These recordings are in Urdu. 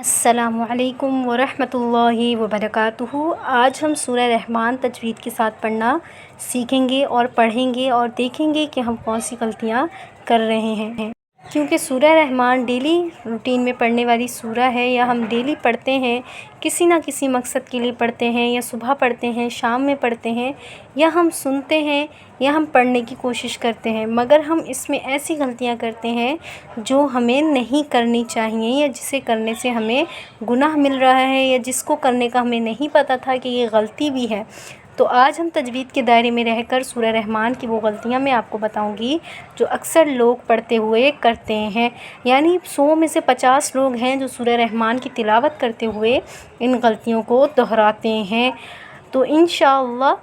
السلام علیکم ورحمۃ اللہ وبرکاتہ۔ آج ہم سورہ رحمان تجوید کے ساتھ پڑھنا سیکھیں گے اور پڑھیں گے اور دیکھیں گے کہ ہم کون سی غلطیاں کر رہے ہیں، کیونکہ سورہ رحمان ڈیلی روٹین میں پڑھنے والی سورہ ہے، یا ہم ڈیلی پڑھتے ہیں، کسی نہ کسی مقصد کے لیے پڑھتے ہیں، یا صبح پڑھتے ہیں، شام میں پڑھتے ہیں، یا ہم سنتے ہیں، یا ہم پڑھنے کی کوشش کرتے ہیں، مگر ہم اس میں ایسی غلطیاں کرتے ہیں جو ہمیں نہیں کرنی چاہیے، یا جسے کرنے سے ہمیں گناہ مل رہا ہے، یا جس کو کرنے کا ہمیں نہیں پتہ تھا کہ یہ غلطی بھی ہے۔ تو آج ہم تجوید کے دائرے میں رہ کر سورہ رحمان کی وہ غلطیاں میں آپ کو بتاؤں گی جو اکثر لوگ پڑھتے ہوئے کرتے ہیں، یعنی 100 میں سے 50 لوگ ہیں جو سورہ رحمان کی تلاوت کرتے ہوئے ان غلطیوں کو دہراتے ہیں۔ تو انشاءاللہ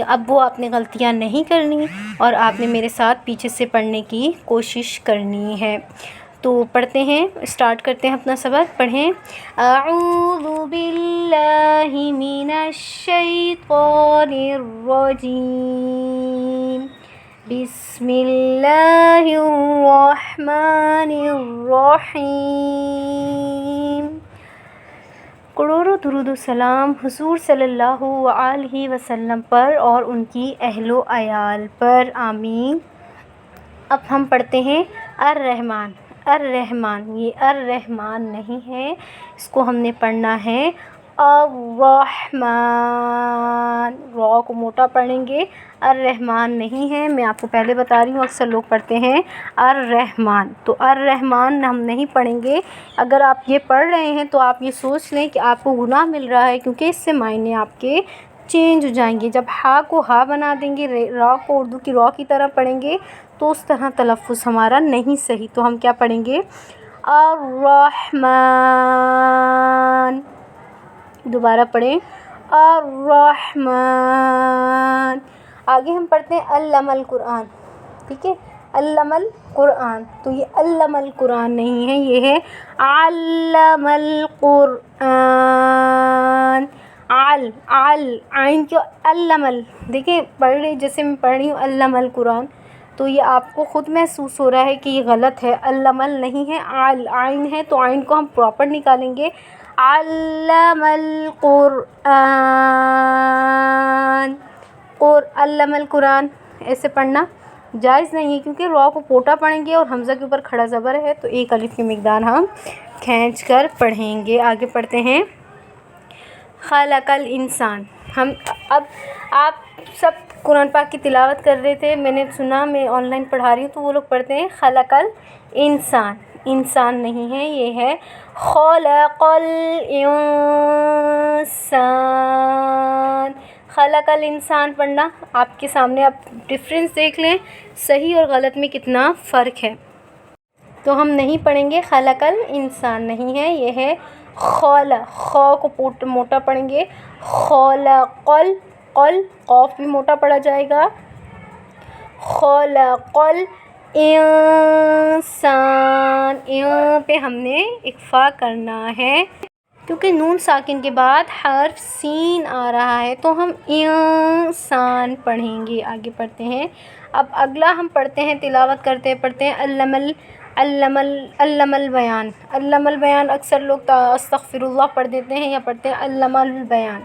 اب وہ آپ نے غلطیاں نہیں کرنی، اور آپ نے میرے ساتھ پیچھے سے پڑھنے کی کوشش کرنی ہے۔ تو پڑھتے ہیں، اسٹارٹ کرتے ہیں اپنا سبق۔ پڑھیں، اعوذ باللہ من الشیطان الرجیم، بسم اللہ الرحمن الرحیم۔ کروڑوں درود و سلام حضور صلی اللہ علیہ وسلم پر اور ان کی اہل و عیال پر، آمین۔ اب ہم پڑھتے ہیں الرحمن۔ الرحمن، یہ الرحمن نہیں ہے، اس کو ہم نے پڑھنا ہے الرحمن، را کو موٹا پڑھیں گے، الرحمن نہیں ہے۔ میں آپ کو پہلے بتا رہی ہوں، اکثر لوگ پڑھتے ہیں الرحمن، تو الرحمن ہم نہیں پڑھیں گے۔ اگر آپ یہ پڑھ رہے ہیں تو آپ یہ سوچ لیں کہ آپ کو گناہ مل رہا ہے، کیونکہ اس سے معنی آپ کے چینج ہو جائیں گے۔ جب ہا کو ہا بنا دیں گے، را کو اردو کی را کی طرح پڑھیں گے تو اس طرح تلفظ ہمارا نہیں صحیح۔ تو ہم کیا پڑھیں گے؟ الرحمن، دوبارہ پڑھیں الرحمن۔ آگے ہم پڑھتے ہیں علم القرآن، ٹھیک ہے، علم القرآن، تو یہ علم القرآن نہیں ہے، یہ ہے علم القرآن۔ عین کیوں علم دیکھیں پڑھ رہی، جیسے میں پڑھ رہی ہوں علم القرآن، تو یہ آپ کو خود محسوس ہو رہا ہے کہ یہ غلط ہے، علم نہیں ہے، عین ہے، تو عین کو ہم پراپر نکالیں گے، علم القرآن، اور علم القرآن ایسے پڑھنا جائز نہیں ہے، کیونکہ را کو پوٹا پڑھیں گے اور حمزہ کے اوپر کھڑا زبر ہے، تو ایک الف کی مقدار ہم کھینچ کر پڑھیں گے۔ آگے پڑھتے ہیں خلق الانسان۔ اب آپ سب قرآن پاک کی تلاوت کر رہے تھے، میں نے سنا، میں آن لائن پڑھا رہی ہوں، تو وہ لوگ پڑھتے ہیں خلق الانسان، انسان نہیں ہے، یہ ہے خلق الانسان۔ خلق الانسان پڑھنا آپ کے سامنے، آپ ڈفرینس دیکھ لیں، صحیح اور غلط میں کتنا فرق ہے۔ تو ہم نہیں پڑھیں گے خلق الانسان نہیں ہے، یہ ہے خا کو موٹا پڑھیں گے، خلق قاف بھی موٹا پڑھا جائے گا، خلق الانسان، پہ ہم نے اکفا کرنا ہے، کیونکہ نون ساکن کے بعد حرف سین آ رہا ہے، تو ہم انسان پڑھیں گے۔ آگے پڑھتے ہیں، اب اگلا ہم پڑھتے ہیں، تلاوت کرتے پڑھتے ہیں علم البیان۔ علم البیان اکثر لوگ استغفر اللہ پڑھ دیتے ہیں، یا پڑھتے ہیں علم البیان،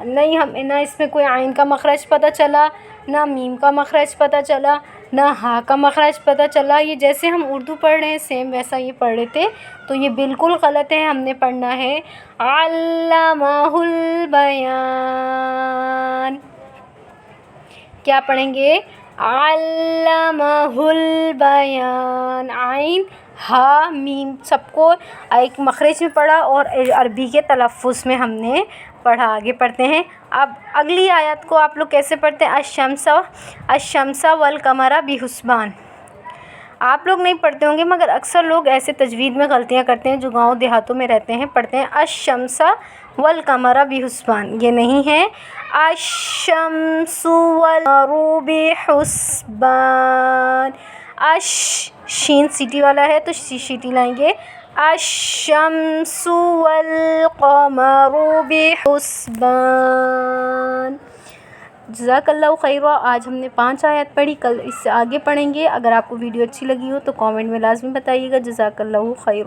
نہیں، ہم نہ اس میں کوئی عین کا مخرج پتہ چلا، نہ میم کا مخرج پتہ چلا، نہ ہا کا مخرج پتہ چلا، یہ جیسے ہم اردو پڑھ رہے ہیں سیم ویسا یہ پڑھ رہے تھے، تو یہ بالکل غلط ہے۔ ہم نے پڑھنا ہے علمہ البیان، کیا پڑھیں گے؟ علمہ البیان، عین ہا میم سب کو ایک مخرج میں پڑھا اور عربی کے تلفظ میں ہم نے پڑھا۔ آگے پڑھتے ہیں، اب اگلی آیت کو آپ لوگ کیسے پڑھتے ہیں؟ الشمس والقمر بحسبان۔ آپ لوگ نہیں پڑھتے ہوں گے، مگر اکثر لوگ ایسے تجوید میں غلطیاں کرتے ہیں جو گاؤں دیہاتوں میں رہتے ہیں، پڑھتے ہیں الشمس والقمر بحسبان، یہ نہیں ہے، الشمس والقمر بحسبان، شین سیٹی والا ہے تو سیٹی لائیں گے، الشمس والقمر بحسبان۔ جزاک اللہ خیر۔ آج ہم نے 5 آیات پڑھی، کل اس سے آگے پڑھیں گے۔ اگر آپ کو ویڈیو اچھی لگی ہو تو کامنٹ میں لازمی بتائیے گا۔ جزاک اللہ خیر۔